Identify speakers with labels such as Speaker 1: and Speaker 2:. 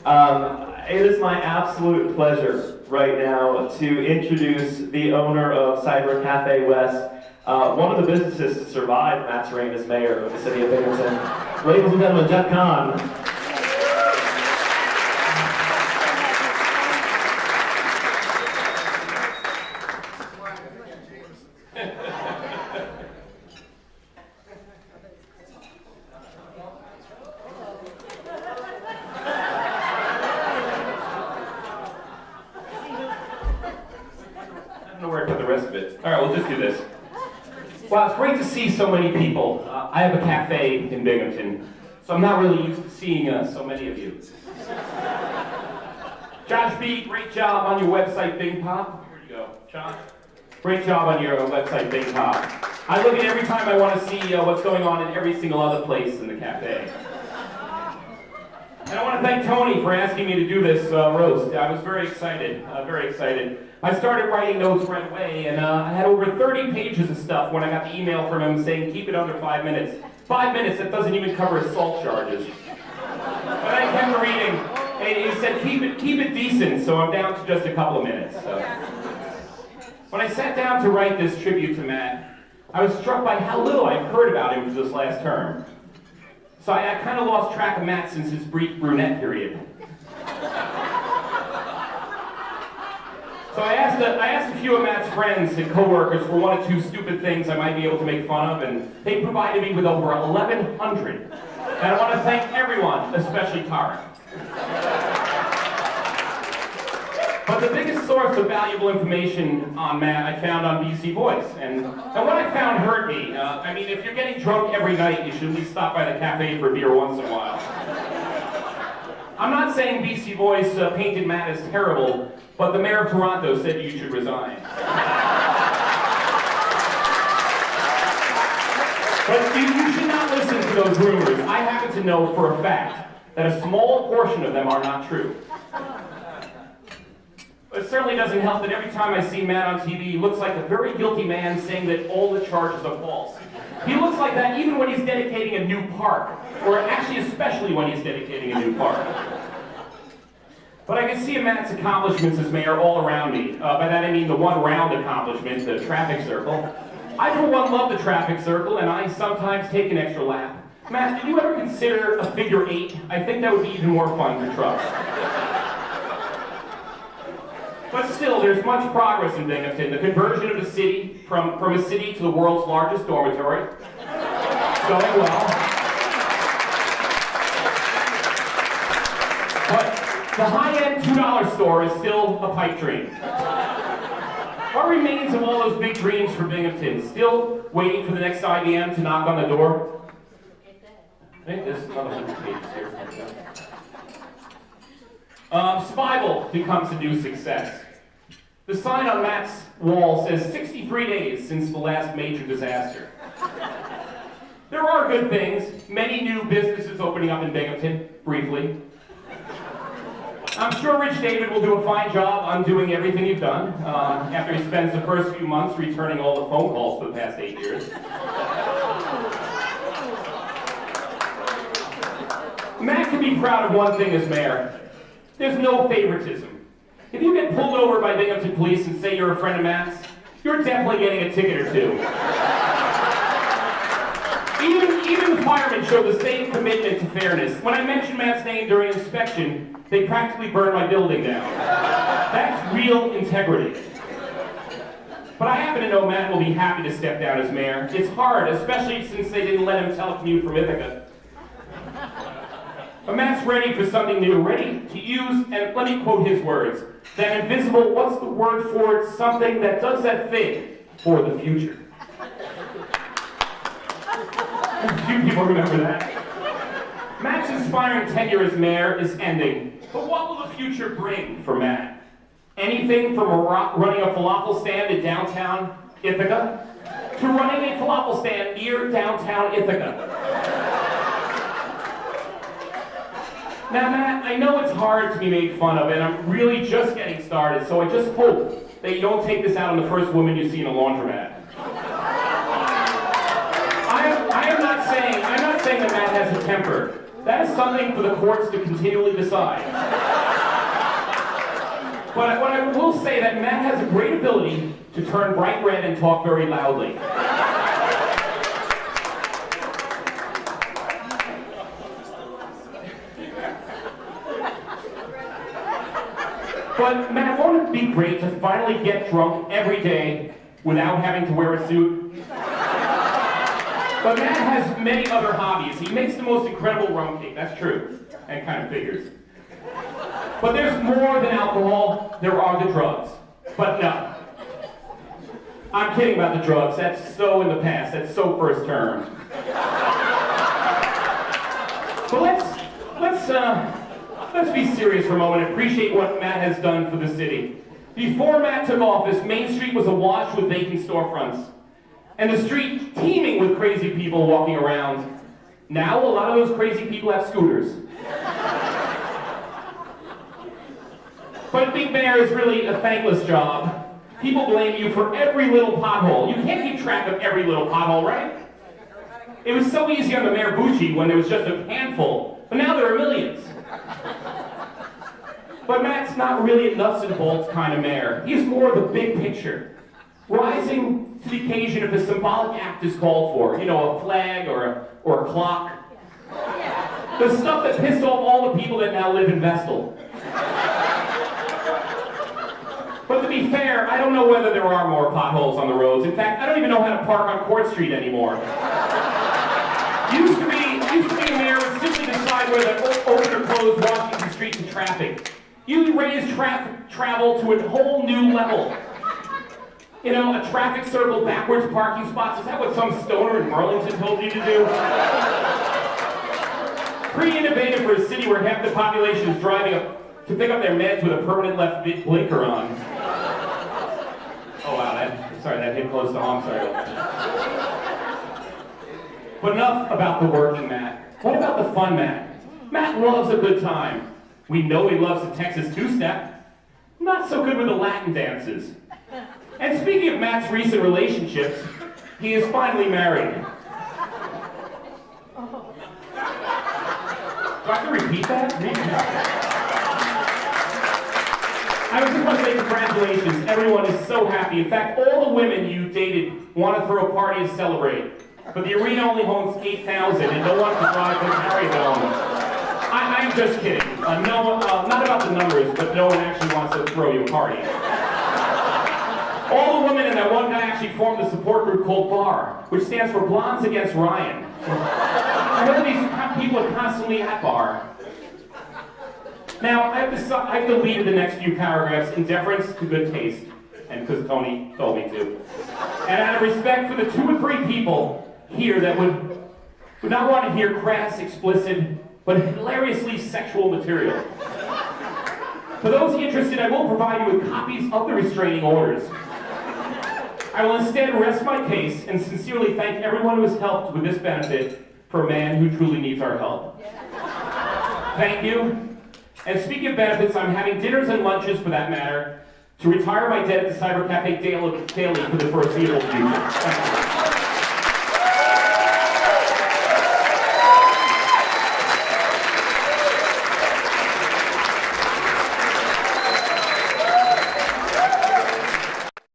Speaker 1: It is my absolute pleasure right now to introduce the owner of Cyber Cafe West, one of the businesses to survive Matt's reign as mayor of the city of Binghamton. Ladies and gentlemen, Jeff Kahn. Where to the rest of it. All right, we'll just do this. Wow, it's great to see so many people. I have a cafe in Binghamton, so I'm not really used to seeing so many of you. Josh B, great job on your website, Bing Pop. Here you go, Josh. Great job on your website, Bing Pop. I look at it every time I want to see what's going on in every single other place in the cafe. And I want to thank Tony for asking me to do this roast. I was very excited, very excited. I started writing notes right away, and I had over 30 pages of stuff when I got the email from him saying, keep it under 5 minutes. 5 minutes, that doesn't even cover assault charges. But I kept reading, and he said, keep it decent, so I'm down to just a couple of minutes. So. When I sat down to write this tribute to Matt, I was struck by how little I've heard about him this last term. So I kind of lost track of Matt since his brief brunette period. So I asked a few of Matt's friends and coworkers for one or two stupid things I might be able to make fun of, and they provided me with over 1,100. And I want to thank everyone, especially Tara. But the biggest source of valuable information on Matt I found on BC Voice. And what I found hurt me. I mean, if you're getting drunk every night, you should at least stop by the cafe for a beer once in a while. I'm not saying BC Voice painted Matt as terrible, but the mayor of Toronto said you should resign. But you should not listen to those rumors. I happen to know for a fact that a small portion of them are not true. But it certainly doesn't help that every time I see Matt on TV, he looks like a very guilty man saying that all the charges are false. He looks like that even when he's dedicating a new park, or actually especially when he's dedicating a new park. But I can see Matt's accomplishments as mayor all around me. By that I mean the one round accomplishment, the traffic circle. I for one love the traffic circle, and I sometimes take an extra lap. Matt, did you ever consider a figure 8? I think that would be even more fun for trucks. But still, there's much progress in Binghamton. The conversion of the city from a city to the world's largest dormitory. It's going well. But the high-end $2 store is still a pipe dream. What remains of all those big dreams for Binghamton? Still waiting for the next IBM to knock on the door? I think there's another 100 pages here. Survival becomes a new success. The sign on Matt's wall says 63 days since the last major disaster. There are good things. Many new businesses opening up in Binghamton, briefly. I'm sure Rich David will do a fine job undoing everything you've done after he spends the first few months returning all the phone calls for the past 8 years. Matt can be proud of one thing as mayor. There's no favoritism. If you get pulled over by Binghamton police and say you're a friend of Matt's, you're definitely getting a ticket or two. Even the firemen show the same commitment to fairness. When I mentioned Matt's name during inspection, they practically burned my building down. That's real integrity. But I happen to know Matt will be happy to step down as mayor. It's hard, especially since they didn't let him telecommute from Ithaca. But Matt's ready for something new, ready to use, and let me quote his words, that invisible, what's the word for it, something that does that thing for the future. A few people remember that. Matt's inspiring tenure as mayor is ending, but what will the future bring for Matt? Anything from running a falafel stand in downtown Ithaca to running a falafel stand near downtown Ithaca. Now, Matt, I know it's hard to be made fun of, and I'm really just getting started, so I just hope that you don't take this out on the first woman you see in a laundromat. I'm not saying that Matt has a temper. That is something for the courts to continually decide. But what I will say that Matt has a great ability to turn bright red and talk very loudly. But Matt, won't it be great to finally get drunk every day without having to wear a suit? But Matt has many other hobbies. He makes the most incredible rum cake, that's true, and kind of figures. But there's more than alcohol, there are the drugs. But no. I'm kidding about the drugs, that's so in the past, that's so first term. But let's be serious for a moment and appreciate what Matt has done for the city. Before Matt took office, Main Street was awash with vacant storefronts, and the street teeming with crazy people walking around. Now, a lot of those crazy people have scooters. But being mayor is really a thankless job. People blame you for every little pothole. You can't keep track of every little pothole, right? It was so easy under Mayor Bucci when there was just a handful, but now there are millions. But Matt's not really a nuts and bolts kind of mayor. He's more the big picture, rising to the occasion if a symbolic act is called for. You know, a flag or a clock. The stuff that pissed off all the people that now live in Vestal. But to be fair, I don't know whether there are more potholes on the roads. In fact, I don't even know how to park on Court Street anymore. Used to be a mayor would simply decide whether to open or close Washington Street to traffic. You raise travel to a whole new level. You know, a traffic circle backwards parking spots. Is that what some stoner in Burlington told you to do? Pretty innovative for a city where half the population is driving up to pick up their meds with a permanent left blinker on. Oh wow, that hit close to home, sorry. But enough about the working Matt. What about the fun Matt? Matt loves a good time. We know he loves the Texas two-step. Not so good with the Latin dances. And speaking of Matt's recent relationships, he is finally married. Do I have to repeat that? I was just want to say congratulations. Everyone is so happy. In fact, all the women you dated want to throw a party to celebrate. But the arena only holds 8,000 and no one can drive the carry home. I'm just kidding. Not about the numbers, but no one actually wants to throw you a party. All the women and that one guy actually formed a support group called BAR, which stands for Blondes Against Ryan. I know these people are constantly at BAR. Now, I've deleted the next few paragraphs in deference to good taste, and because Tony told me to. And out of respect for the 2 or 3 people here that would not want to hear crass, explicit, but hilariously sexual material. For those interested, I will provide you with copies of the restraining orders. I will instead rest my case and sincerely thank everyone who has helped with this benefit for a man who truly needs our help. Thank you. And speaking of benefits, I'm having dinners and lunches, for that matter, to retire my debt at the Cyber Cafe daily for the foreseeable future. Thank you.